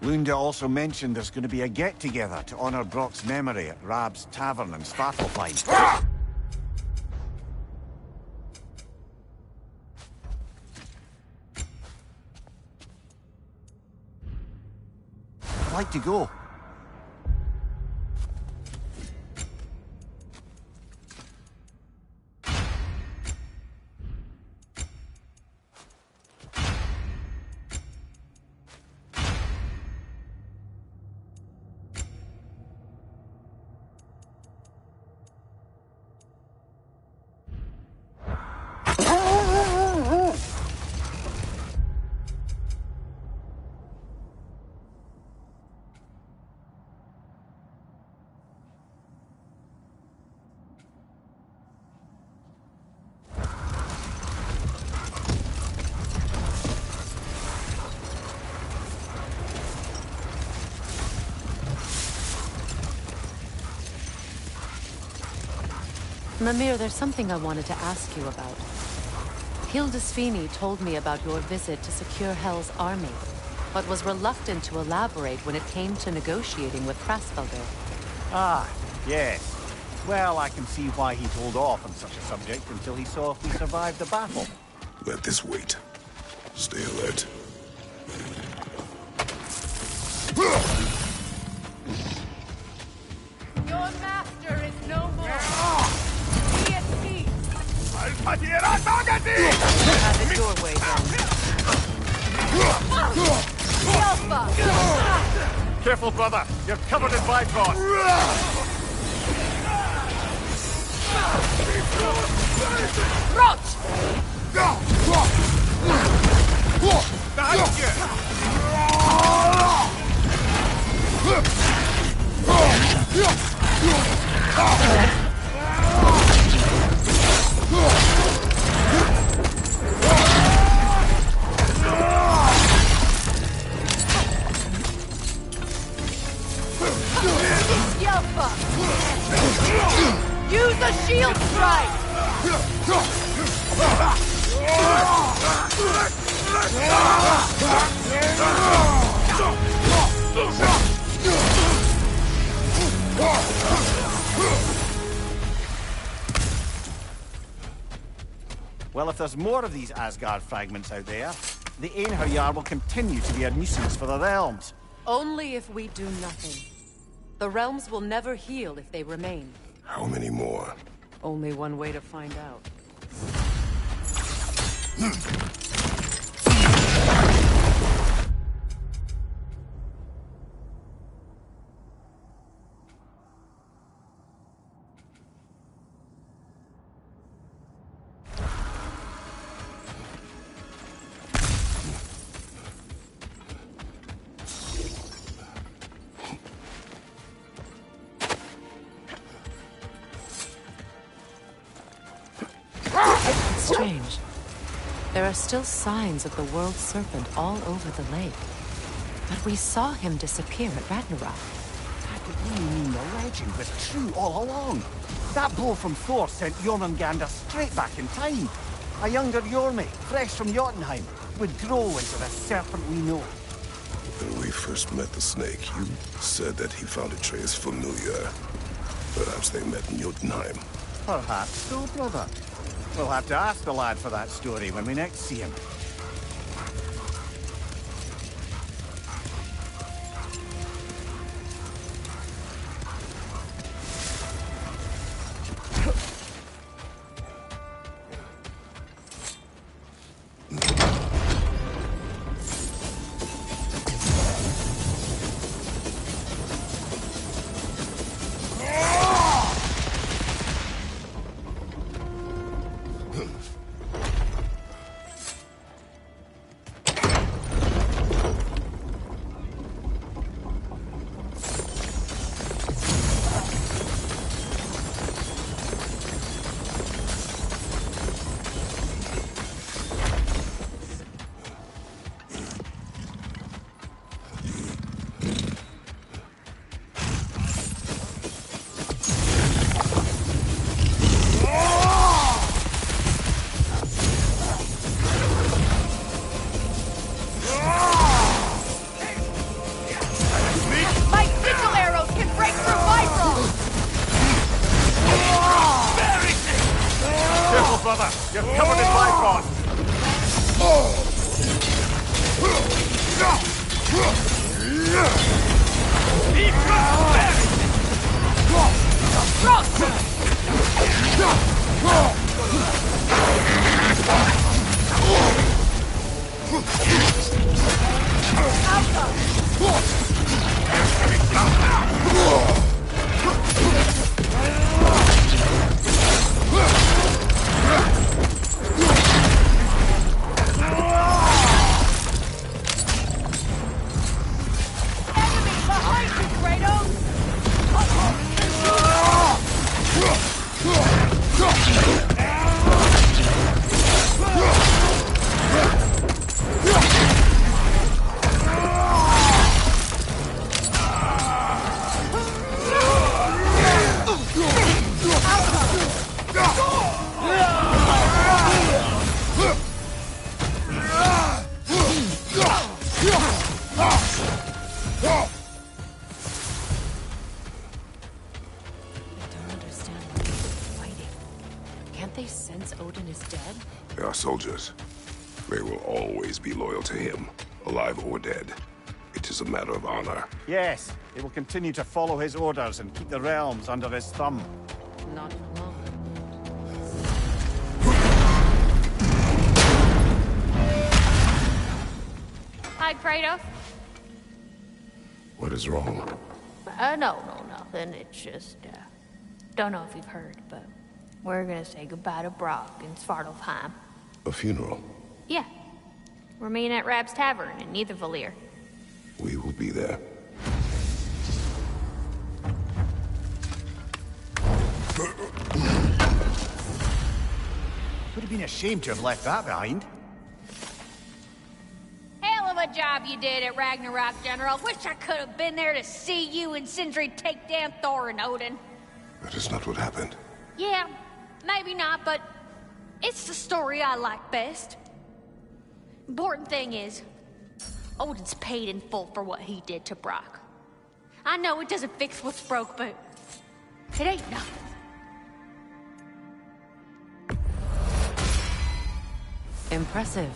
Lunda also mentioned there's going to be a get-together to honor Brock's memory at Rab's Tavern in Svartalfheim. I'd like to go. Mimir, there's something I wanted to ask you about. Hildisvini told me about your visit to secure Hell's army, but was reluctant to elaborate when it came to negotiating with Frasfelder. Ah, yes. Well, I can see why he'd hold off on such a subject until he saw if we survived the battle. Let this wait. Stay alert. Your master is no more. Be at peace. Have it your way, then. Careful, brother. You're covered in Bifrost. Roach! Behind you! Yelpa! Use a shield strike! Well, if there's more of these Asgard fragments out there, the Einherjar will continue to be a nuisance for the realms. Only if we do nothing. The realms will never heal if they remain. How many more? Only one way to find out. Strange. There are still signs of the world serpent all over the lake. But we saw him disappear at Ragnarok. That could really mean the legend was true all along. That blow from Thor sent Jormungandr straight back in time. A younger Jormi, fresh from Jotunheim, would grow into the serpent we know. When we first met the snake, you said that he found Atreus familiar. Perhaps they met in Jotunheim. Perhaps so, brother. We'll have to ask the lad for that story when we next see him. Can't they sense Odin is dead? They are soldiers. They will always be loyal to him, alive or dead. It is a matter of honor. Yes, they will continue to follow his orders and keep the realms under his thumb. Not for long. Hi, Kratos. What is wrong? No, nothing. It's just, don't know if you've heard, but we're gonna say goodbye to Brock in Svartalfheim. A funeral? Yeah. We're meeting at Rab's Tavern in Nethervalir. We will be there. Would have been a shame to have left that behind. Hell of a job you did at Ragnarok, General. Wish I could have been there to see you and Sindri take down Thor and Odin. That is not what happened. Yeah, maybe not, but it's the story I like best. Important thing is, Odin's paid in full for what he did to Brock. I know it doesn't fix what's broke, but it ain't nothing. Impressive.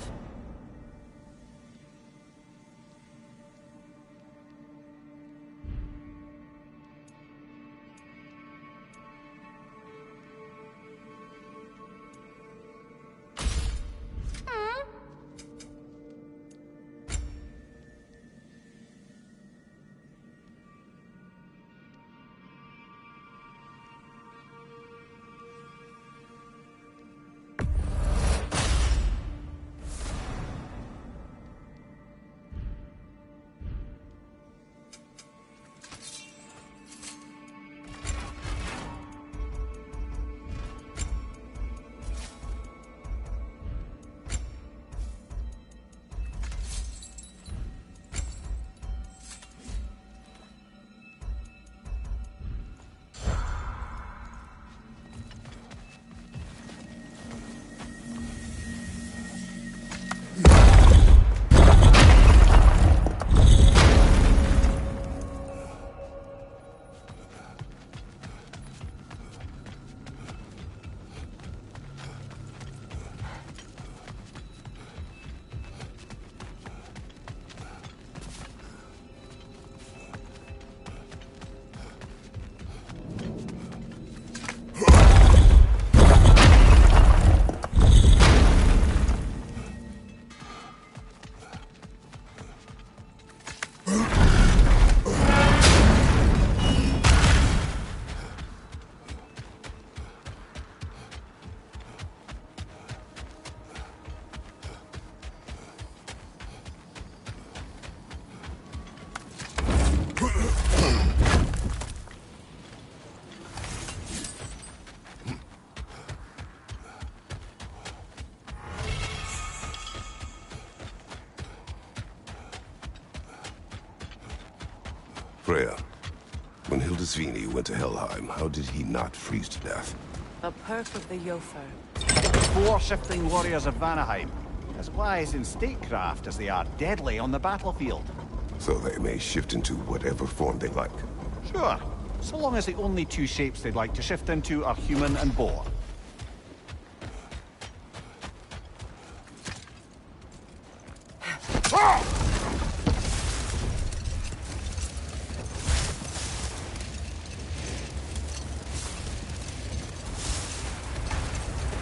Freya, when Hildisvini went to Helheim, how did he not freeze to death? A perk of the Jofer. 4 shifting warriors of Vanaheim, as wise in statecraft as they are deadly on the battlefield. So they may shift into whatever form they like. Sure, so long as the only 2 shapes they'd like to shift into are human and boar.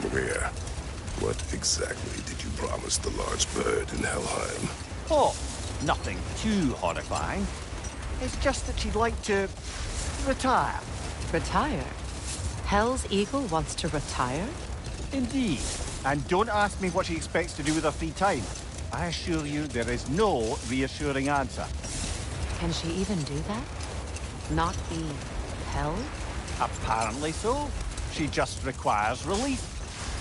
Maria, what exactly did you promise the large bird in Helheim? Oh, nothing too horrifying. It's just that she'd like to retire. Retire? Hell's Eagle wants to retire? Indeed. And don't ask me what she expects to do with her free time. I assure you there is no reassuring answer. Can she even do that? Not be hell? Apparently so. She just requires relief.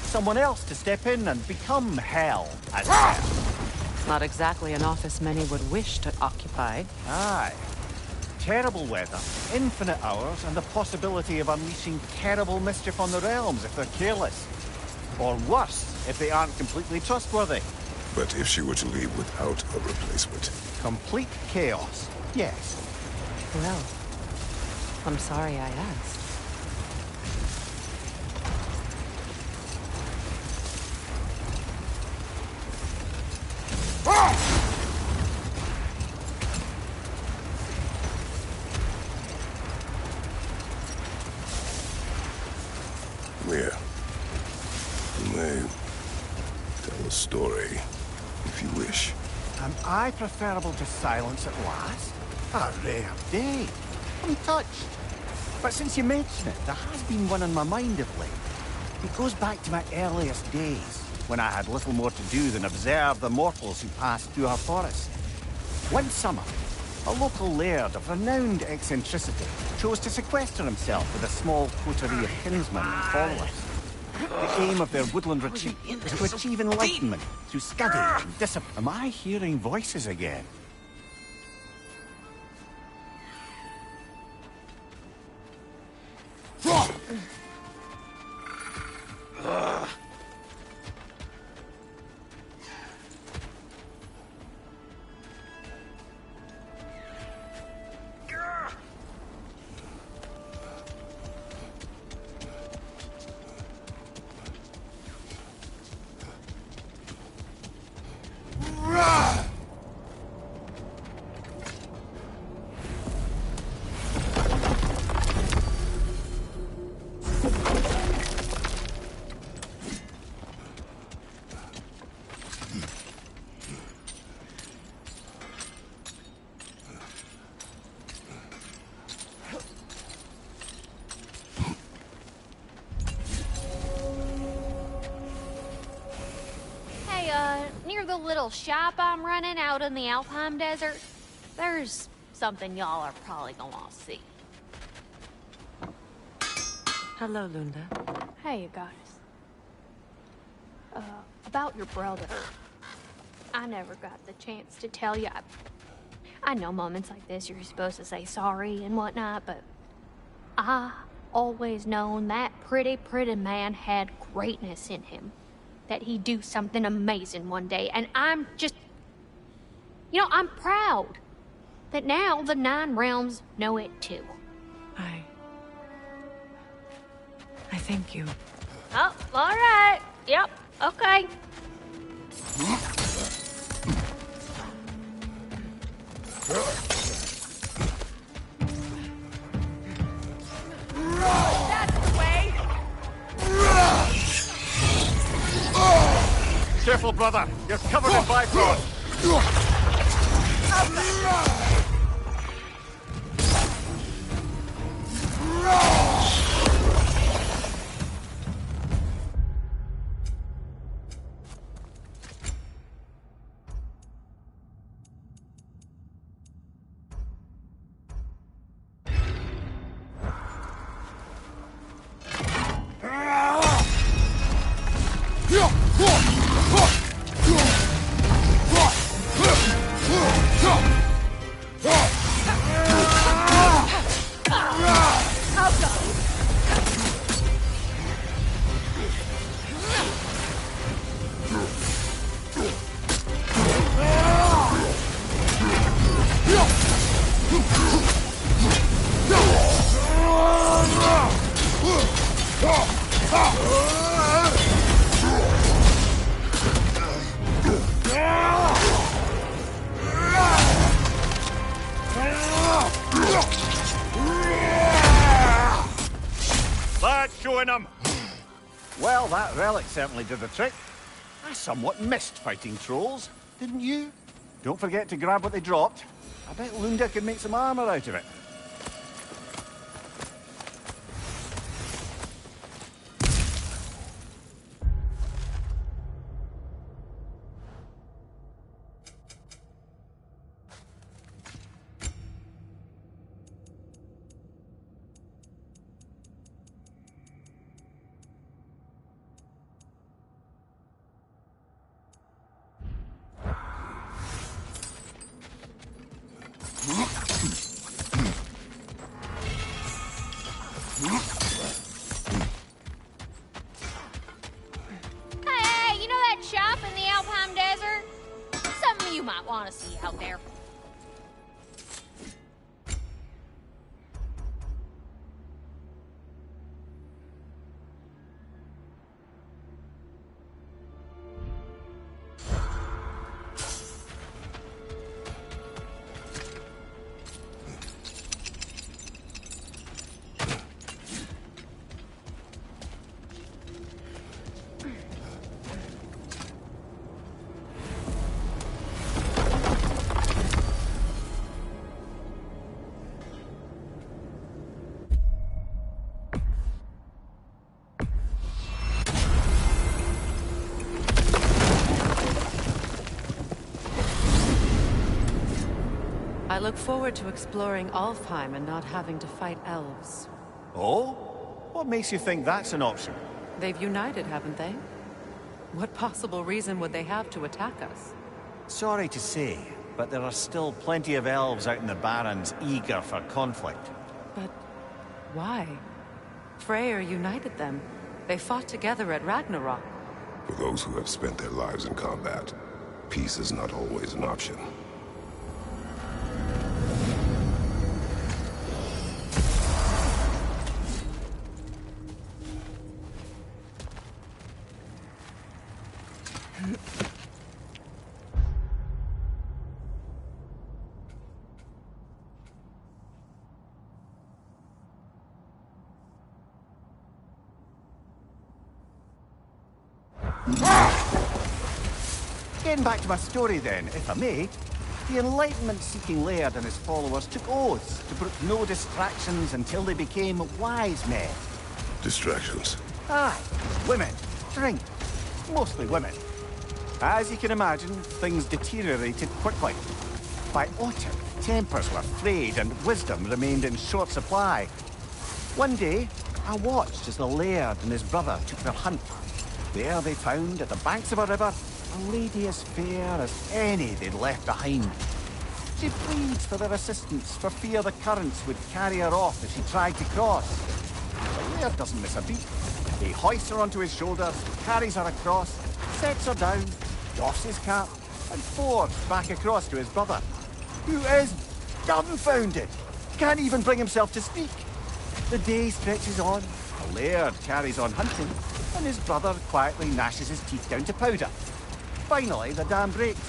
Someone else to step in and become hell, as it were. Not exactly an office many would wish to occupy. Aye. Terrible weather, infinite hours, and the possibility of unleashing terrible mischief on the realms if they're careless. Or worse, if they aren't completely trustworthy. But if she were to leave without a replacement? Complete chaos, yes. Well, I'm sorry I asked. Mia, you may tell a story, if you wish. Am I preferable to silence at last? A rare day. I'm touched. But since you mention it, there has been one on my mind of late. It goes back to my earliest days, when I had little more to do than observe the mortals who passed through our forest. One summer, a local laird of renowned eccentricity chose to sequester himself with a small coterie of kinsmen and followers. The aim of their woodland retreat was to achieve enlightenment through study and discipline. Am I hearing voices again? Near the little shop I'm running out in the Alpine Desert, there's something y'all are probably gonna see. Hello, Lunda. Hey, you guys. About your brother. I never got the chance to tell you. I know moments like this you're supposed to say sorry and whatnot, but I always known that pretty man had greatness in him. That he'd do something amazing one day, and I'm just... You know, I'm proud that now the Nine Realms know it too. I thank you. Oh, all right. Yep, okay. That's the way. Careful, brother. You're covered in bifrost. Oh, God. join them. Well, that relic certainly did the trick. I somewhat missed fighting trolls, didn't you? Don't forget to grab what they dropped. I bet Lunda could make some armor out of it. Hey, you know that shop in the Alpine Desert? Something you might want to see out there. I look forward to exploring Alfheim and not having to fight elves. Oh? What makes you think that's an option? They've united, haven't they? What possible reason would they have to attack us? Sorry to say, but there are still plenty of elves out in the Barrens eager for conflict. But why? Freyr united them. They fought together at Ragnarok. For those who have spent their lives in combat, peace is not always an option. Getting back to my story then, if I may. The Enlightenment-seeking Laird and his followers took oaths to brook no distractions until they became wise men. Distractions. Aye, women, drink, mostly women. As you can imagine, things deteriorated quickly. By autumn, tempers were frayed and wisdom remained in short supply. One day, I watched as the Laird and his brother took their hunt. There they found, at the banks of a river, a lady as fair as any they'd left behind. She pleads for their assistance for fear the currents would carry her off if she tried to cross. The Laird doesn't miss a beat. He hoists her onto his shoulders, carries her across, sets her down, doffs his cap, and fords back across to his brother, who is dumbfounded, can't even bring himself to speak. The day stretches on, the Laird carries on hunting, and his brother quietly gnashes his teeth down to powder. Finally, the dam breaks.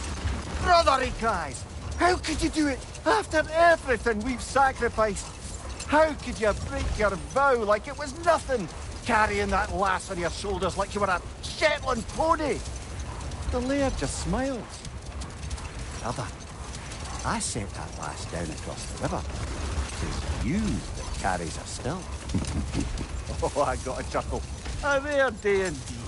"Brother," he cries, "how could you do it after everything we've sacrificed? How could you break your vow like it was nothing, carrying that lass on your shoulders like you were a Shetland pony?" The Laird just smiles. "Brother, I sent that lass down across the river. It's you that carries her still." Oh, I got a chuckle. A rare day indeed.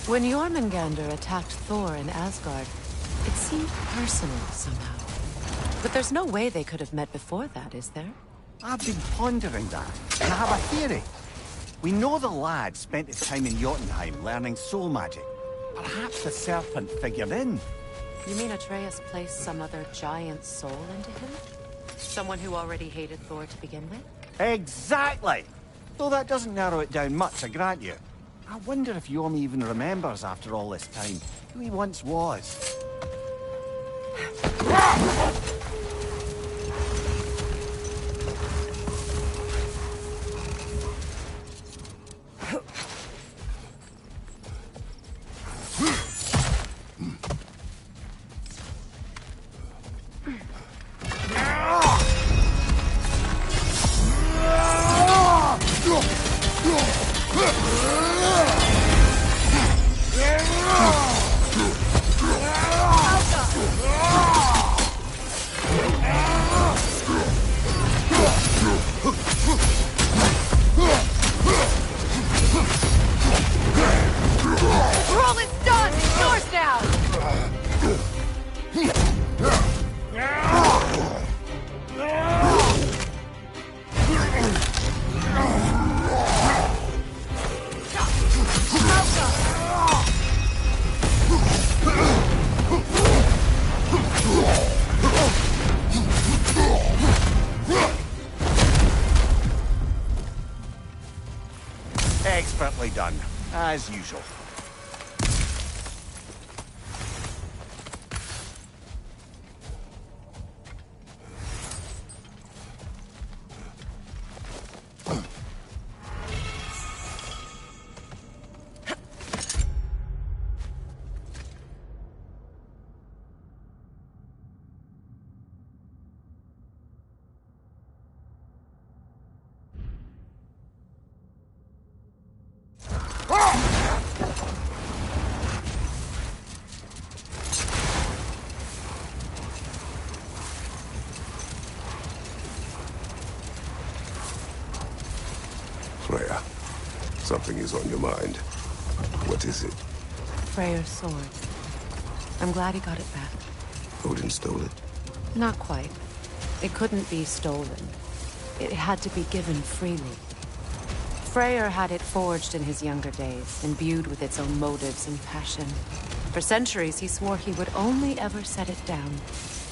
When Jormungandr attacked Thor in Asgard, it seemed personal somehow. But there's no way they could have met before that, is there? I've been pondering that, and I have a theory. We know the lad spent his time in Jotunheim learning soul magic. Perhaps the serpent figured in. You mean Atreus placed some other giant soul into him? Someone who already hated Thor to begin with? Exactly! Though that doesn't narrow it down much, I grant you. I wonder if Yorm even remembers after all this time who he once was. Expertly done, as usual. Freya, something is on your mind. What is it? Freyr's sword. I'm glad he got it back. Odin stole it? Not quite. It couldn't be stolen. It had to be given freely. Freyr had it forged in his younger days, imbued with its own motives and passion. For centuries, he swore he would only ever set it down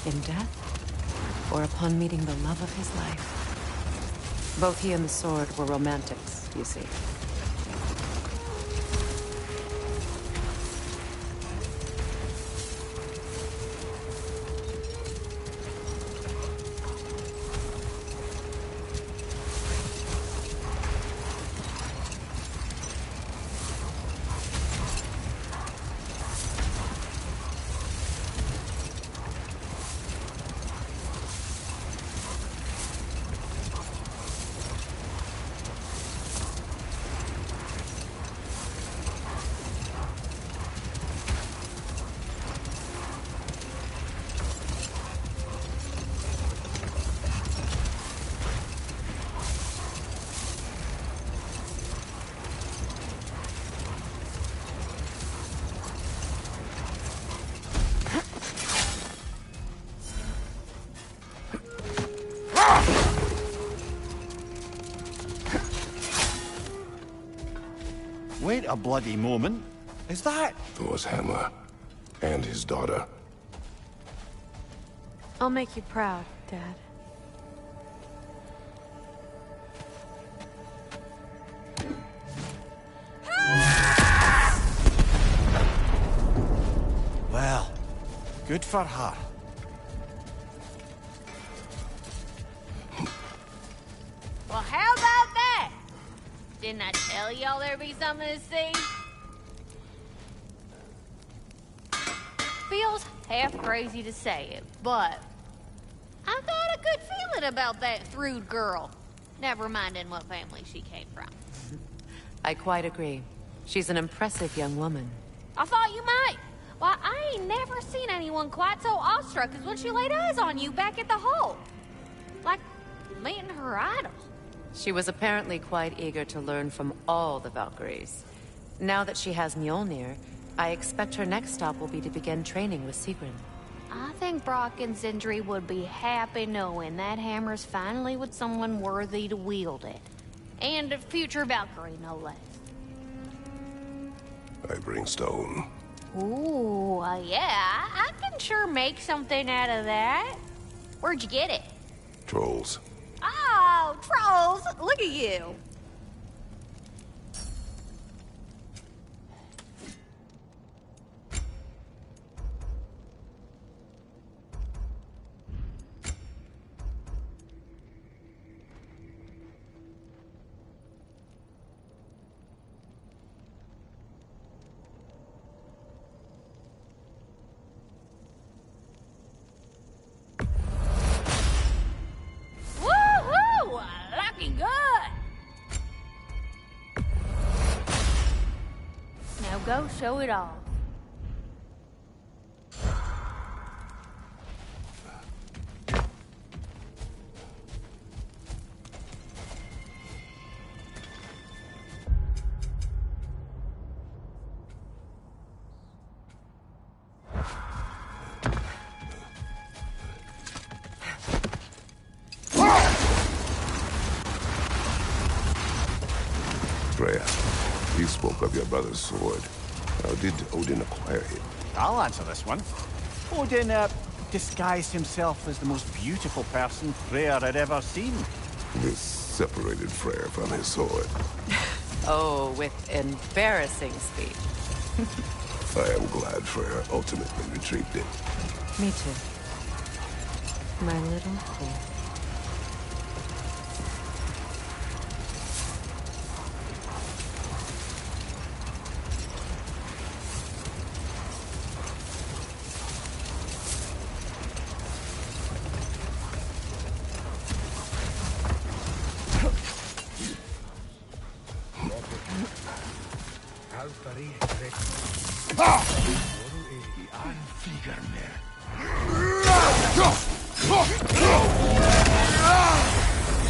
in death or upon meeting the love of his life. Both he and the sword were romantics, you see. Wait a bloody moment. Is that? Thor's hammer. And his daughter. I'll make you proud, Dad. Well, good for her. Well, how about that? Didn't I tell y'all there'd be something to see? Feels half crazy to say it, but I got a good feeling about that Thrud girl. Never minding what family she came from. I quite agree. She's an impressive young woman. I thought you might. Why, I ain't never seen anyone quite so awestruck as when she laid eyes on you back at the hole. Like meeting her idol. She was apparently quite eager to learn from all the Valkyries. Now that she has Mjolnir, I expect her next stop will be to begin training with Sigrun. I think Brock and Sindri would be happy knowing that hammer's finally with someone worthy to wield it. And a future Valkyrie, no less. I bring stone. Ooh, yeah, I can sure make something out of that. Where'd you get it? Trolls. Oh, trolls! Look at you. Woohoo! Looking good. Now go show it off. Freya, you spoke of your brother's sword. How did Odin acquire it? I'll answer this one. Odin, disguised himself as the most beautiful person Freyr had ever seen. This separated Freyr from his sword. Oh, with embarrassing speed. I am glad Freyr ultimately retrieved it. Me too. My little fool.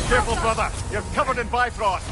Careful, brother. You're covered in Bifrost.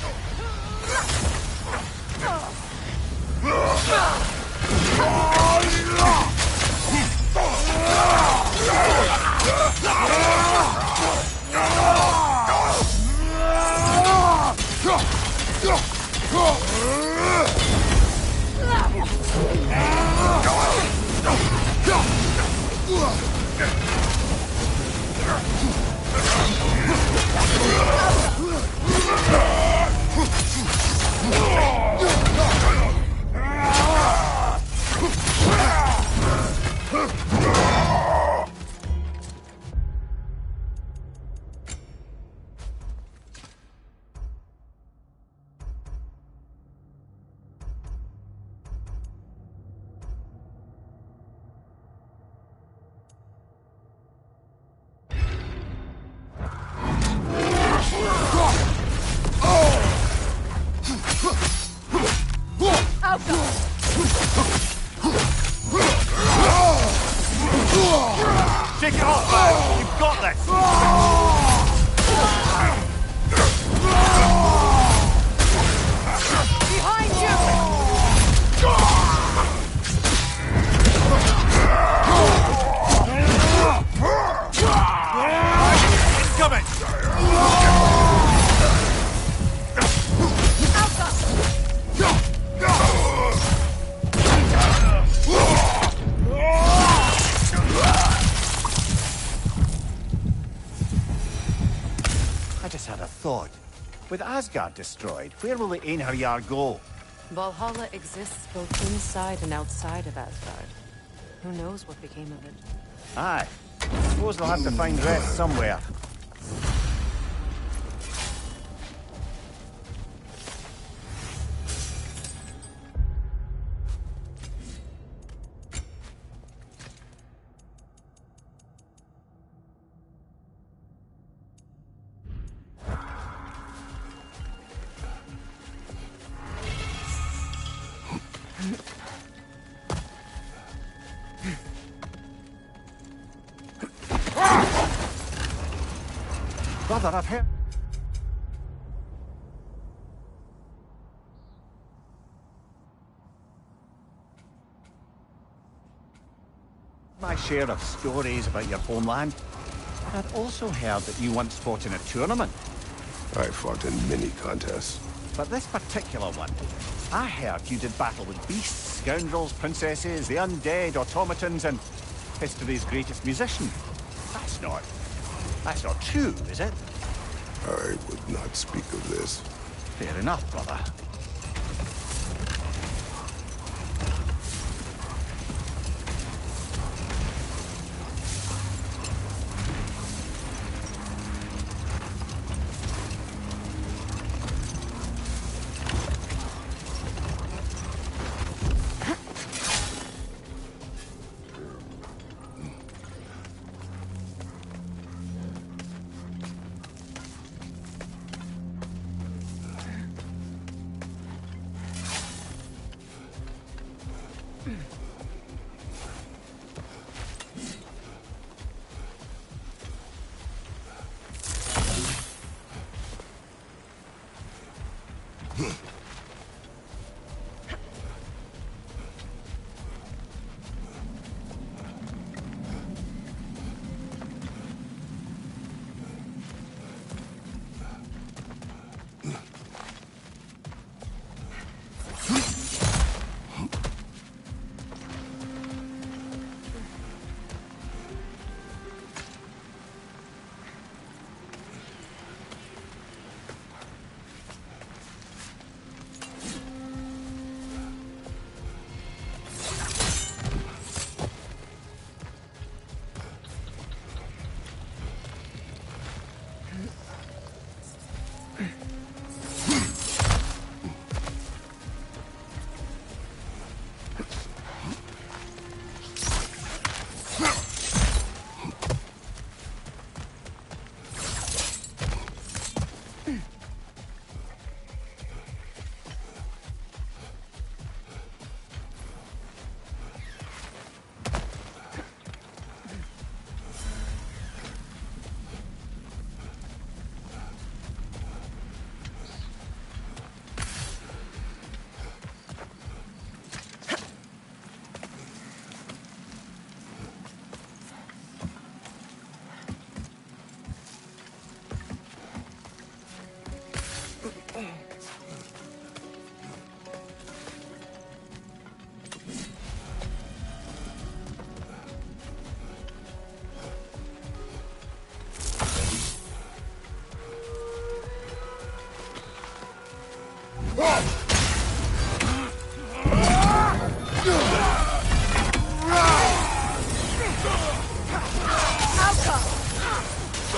Take it off, man! You've got this! Behind you! It's coming! I just had a thought. With Asgard destroyed, where will the Einherjar go? Valhalla exists both inside and outside of Asgard. Who knows what became of it? Aye. Suppose they'll have to find rest somewhere. Brother, I've heard... my share of stories about your homeland. But I'd also heard that you once fought in a tournament. I fought in many contests. But this particular one, I heard you did battle with beasts, scoundrels, princesses, the undead, automatons, and history's greatest musician. That's not true, is it? I would not speak of this. Fair enough, brother.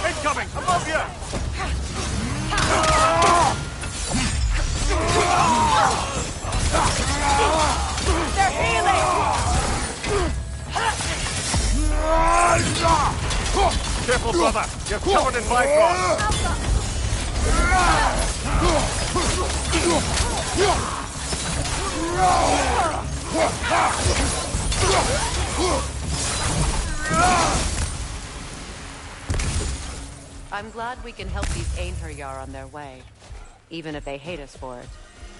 Incoming! Above you! They're healing! Careful, brother! You're covered in Bifrost! I'm glad we can help these Einherjar on their way, even if they hate us for it.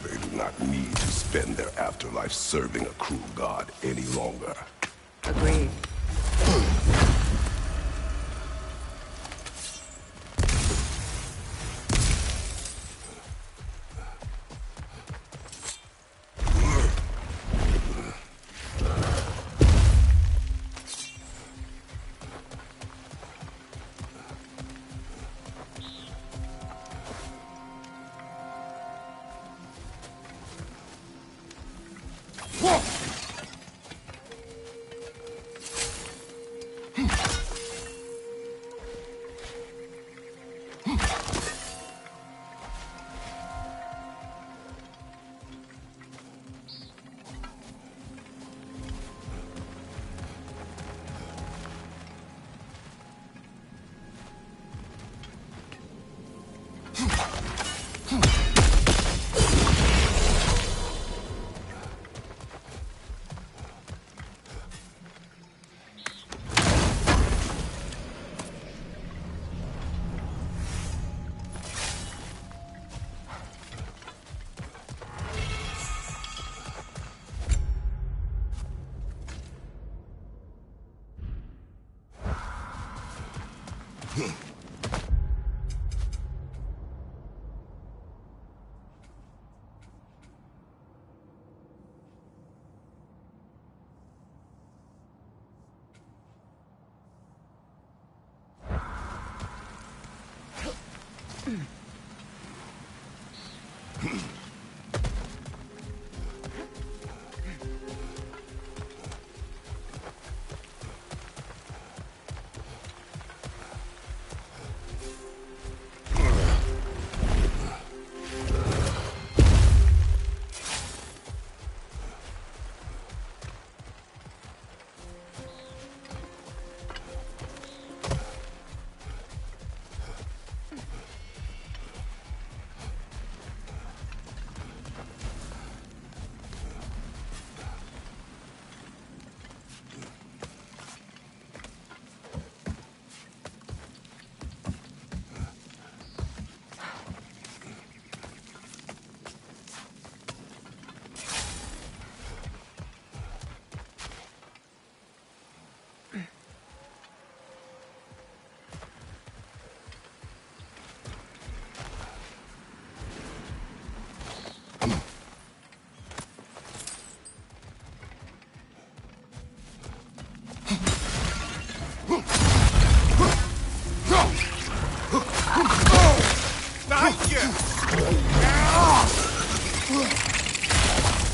They do not need to spend their afterlife serving a cruel god any longer. Agreed.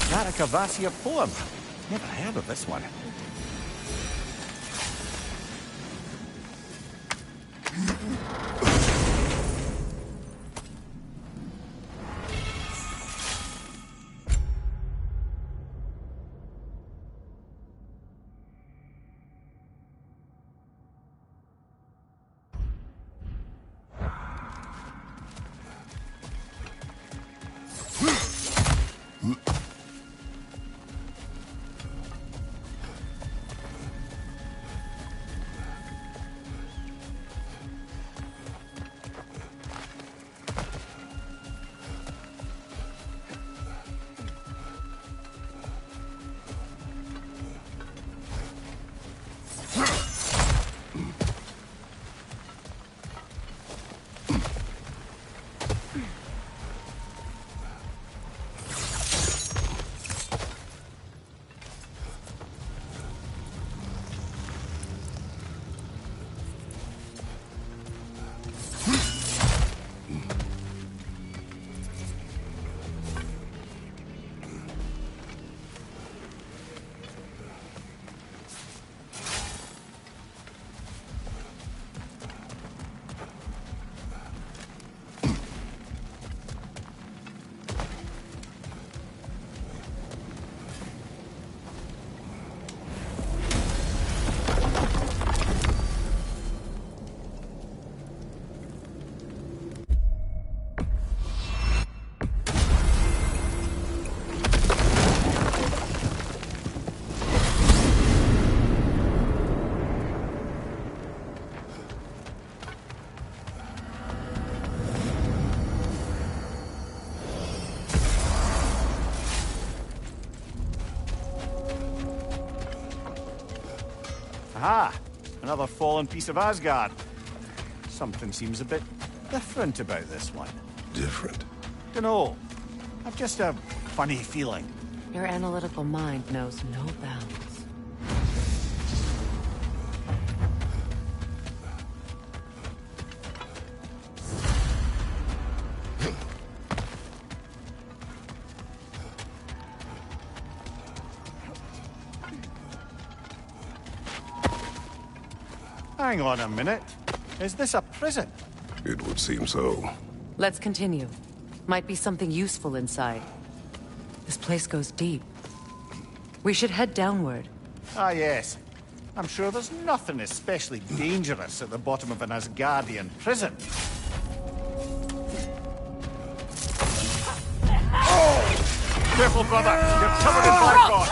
That a Cavassia poem? Never heard of this one. Aha! Another fallen piece of Asgard. Something seems a bit different about this one. Different? Dunno. I've just a funny feeling. Your analytical mind knows no bounds. Hang on a minute. Is this a prison? It would seem so. Let's continue. Might be something useful inside. This place goes deep. We should head downward. Ah, yes. I'm sure there's nothing especially dangerous at the bottom of an Asgardian prison. Careful, brother! You're covered in Bifrost!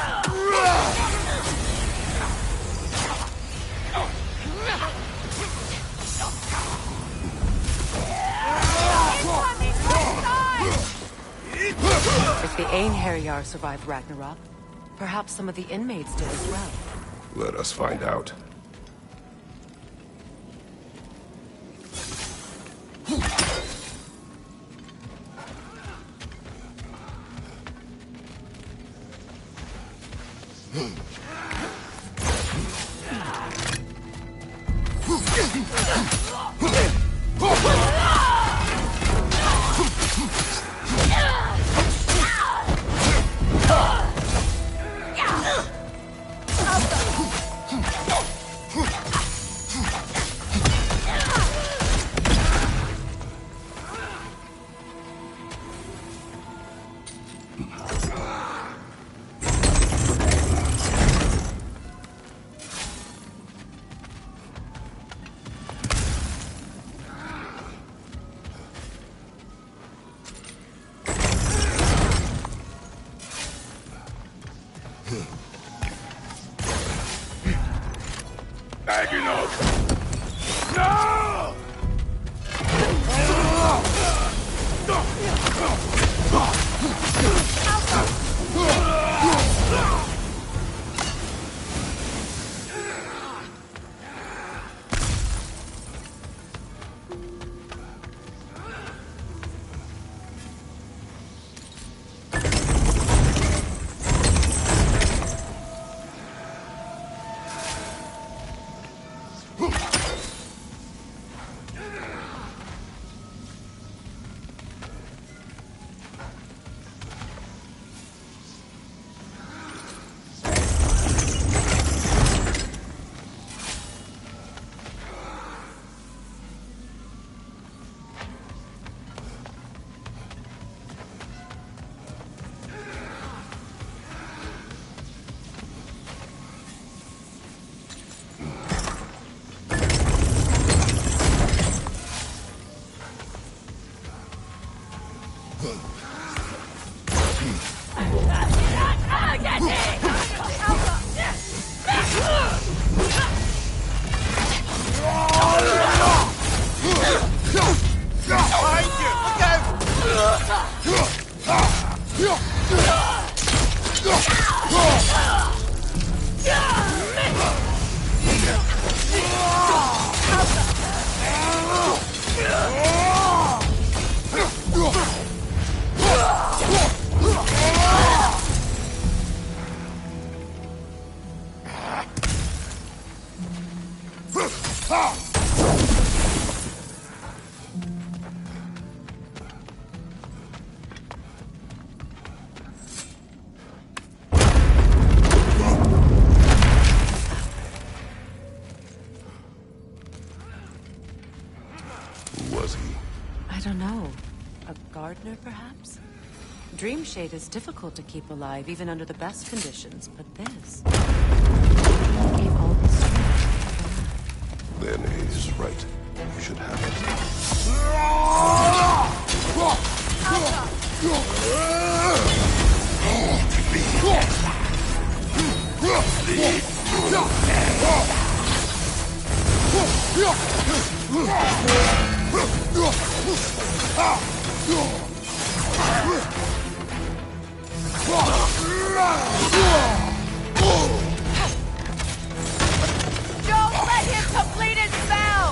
If the Einherjar survived Ragnarok, perhaps some of the inmates did as well. Let us find out. Behind you! Look Who was he? I don't know. A gardener, perhaps? Dreamshade is difficult to keep alive, even under the best conditions, but this... He gave all his strength. Then he's right. You should have it. Don't let him complete his spell!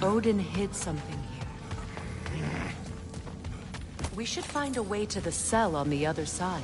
Odin hid something here. We should find a way to the cell on the other side.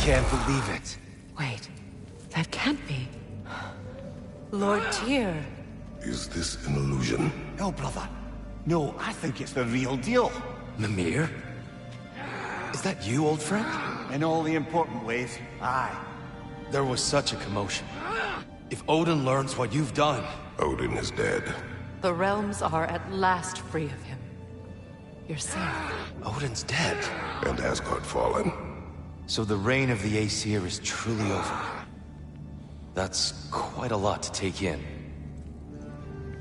Can't believe it. Wait, that can't be. Lord Tyr. Is this an illusion? No, brother. No, I think it's the real deal. Mimir? Is that you, old friend? In all the important ways, aye. There was such a commotion. If Odin learns what you've done... Odin is dead. The realms are at last free of him. You're safe. Odin's dead. And Asgard fallen. So the reign of the Aesir is truly over. That's quite a lot to take in.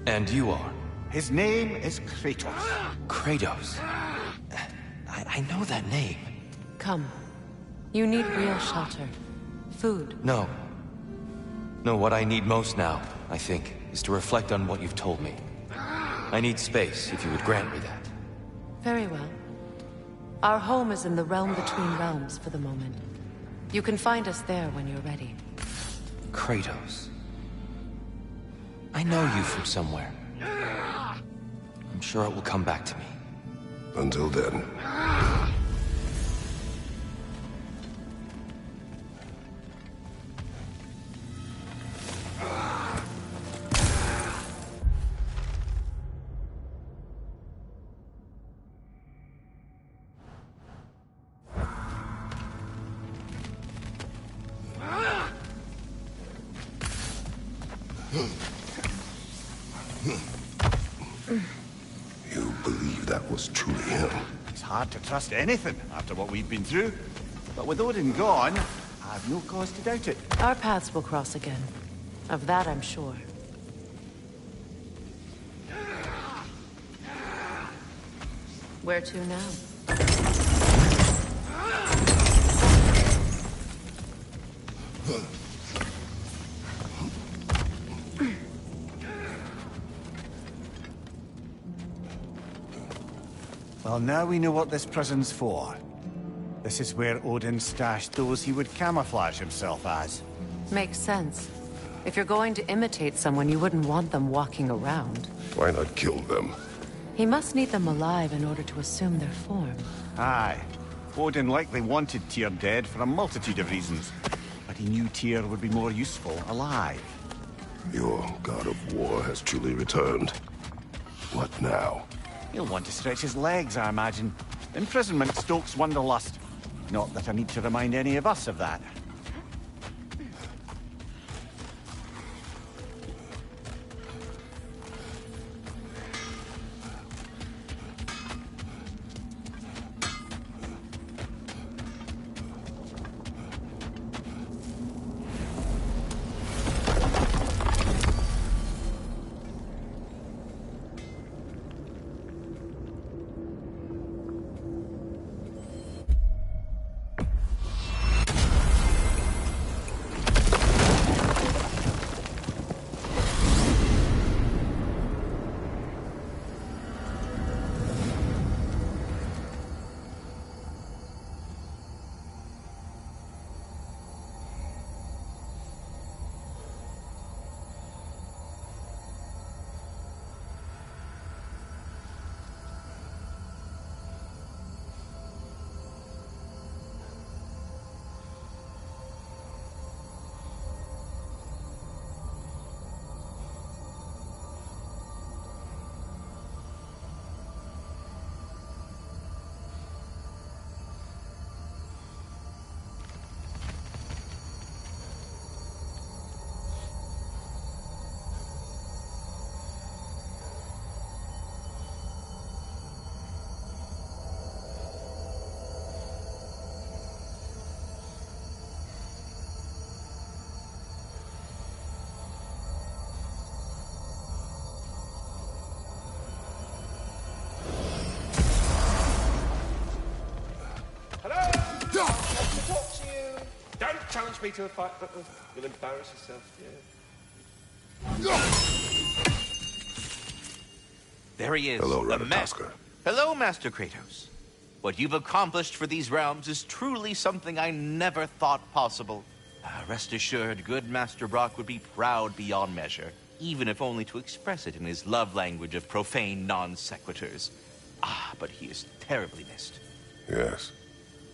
And you are? His name is Kratos. Kratos. I know that name. Come. You need real shelter. Food. No. No, what I need most now, I think, is to reflect on what you've told me. I need space, if you would grant me that. Very well. Our home is in the realm between realms for the moment. You can find us there when you're ready. Kratos. I know you from somewhere. I'm sure it will come back to me. Until then. You believe that was truly him? It's hard to trust anything after what we've been through. But with Odin gone, I've no cause to doubt it. Our paths will cross again. Of that I'm sure. Where to now? Well, now we know what this prison's for. This is where Odin stashed those he would camouflage himself as. Makes sense. If you're going to imitate someone, you wouldn't want them walking around. Why not kill them? He must need them alive in order to assume their form. Aye. Odin likely wanted Tyr dead for a multitude of reasons. But he knew Tyr would be more useful alive. Your god of war has truly returned. What now? He'll want to stretch his legs, I imagine. Imprisonment stokes wanderlust. Not that I need to remind any of us of that. Challenge me to a fight, but you'll embarrass yourself, yeah. There he is. Hello, the Ratatoskr. Hello, Master Kratos. What you've accomplished for these realms is truly something I never thought possible. Rest assured, good Master Brock would be proud beyond measure, even if only to express it in his love language of profane non-sequiturs. But he is terribly missed. Yes,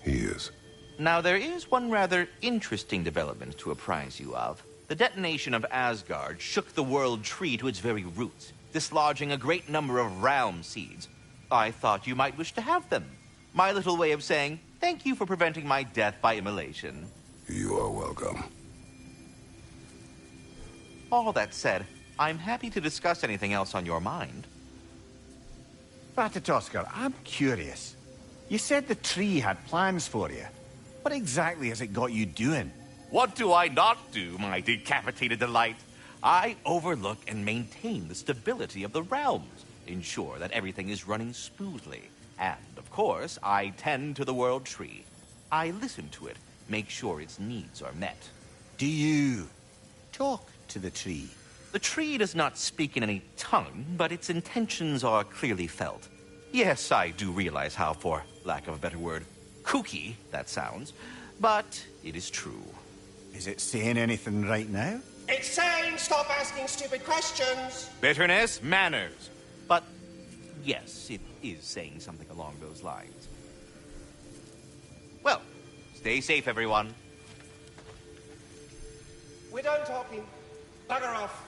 he is. Now, there is one rather interesting development to apprise you of. The detonation of Asgard shook the world tree to its very roots, dislodging a great number of realm seeds. I thought you might wish to have them. My little way of saying, thank you for preventing my death by immolation. You are welcome. All that said, I'm happy to discuss anything else on your mind. Ratatoskr, I'm curious. You said the tree had plans for you. What exactly has it got you doing? What do I not do, my decapitated delight? I overlook and maintain the stability of the realms, ensure that everything is running smoothly. And, of course, I tend to the world tree. I listen to it, make sure its needs are met. Do you talk to the tree? The tree does not speak in any tongue, but its intentions are clearly felt. Yes, I do realize how, for lack of a better word, kooky that sounds, but it is true. Is it saying anything right now? It's saying stop asking stupid questions. Bitterness, manners. But yes, it is saying something along those lines. Well, stay safe, everyone. We're done talking. Bugger off.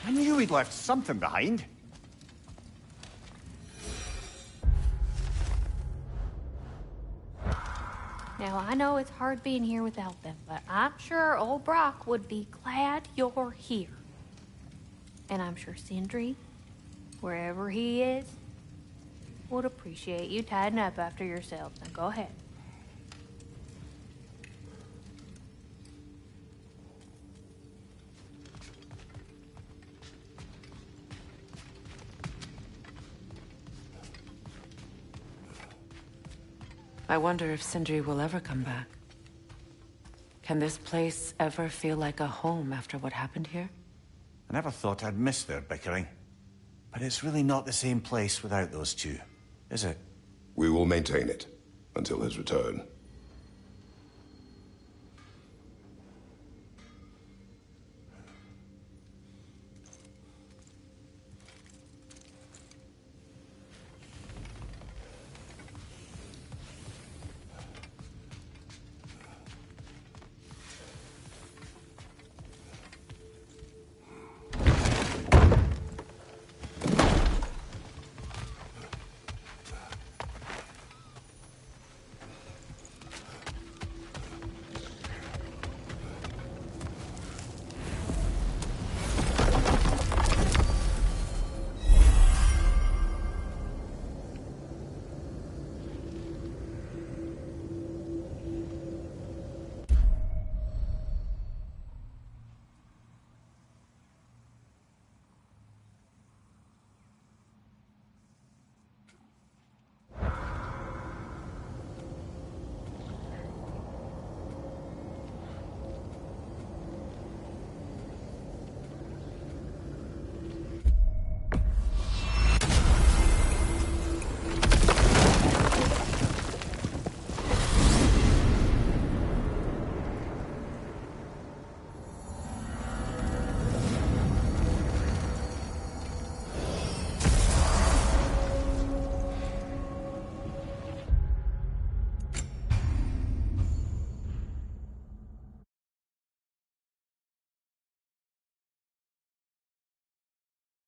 I knew he'd left something behind. Now, I know it's hard being here without them, but I'm sure old Brock would be glad you're here. And I'm sure Sindri, wherever he is, would appreciate you tidying up after yourselves. Now, go ahead. I wonder if Sindri will ever come back. Can this place ever feel like a home after what happened here? I never thought I'd miss their bickering. But it's really not the same place without those two, is it? We will maintain it until his return.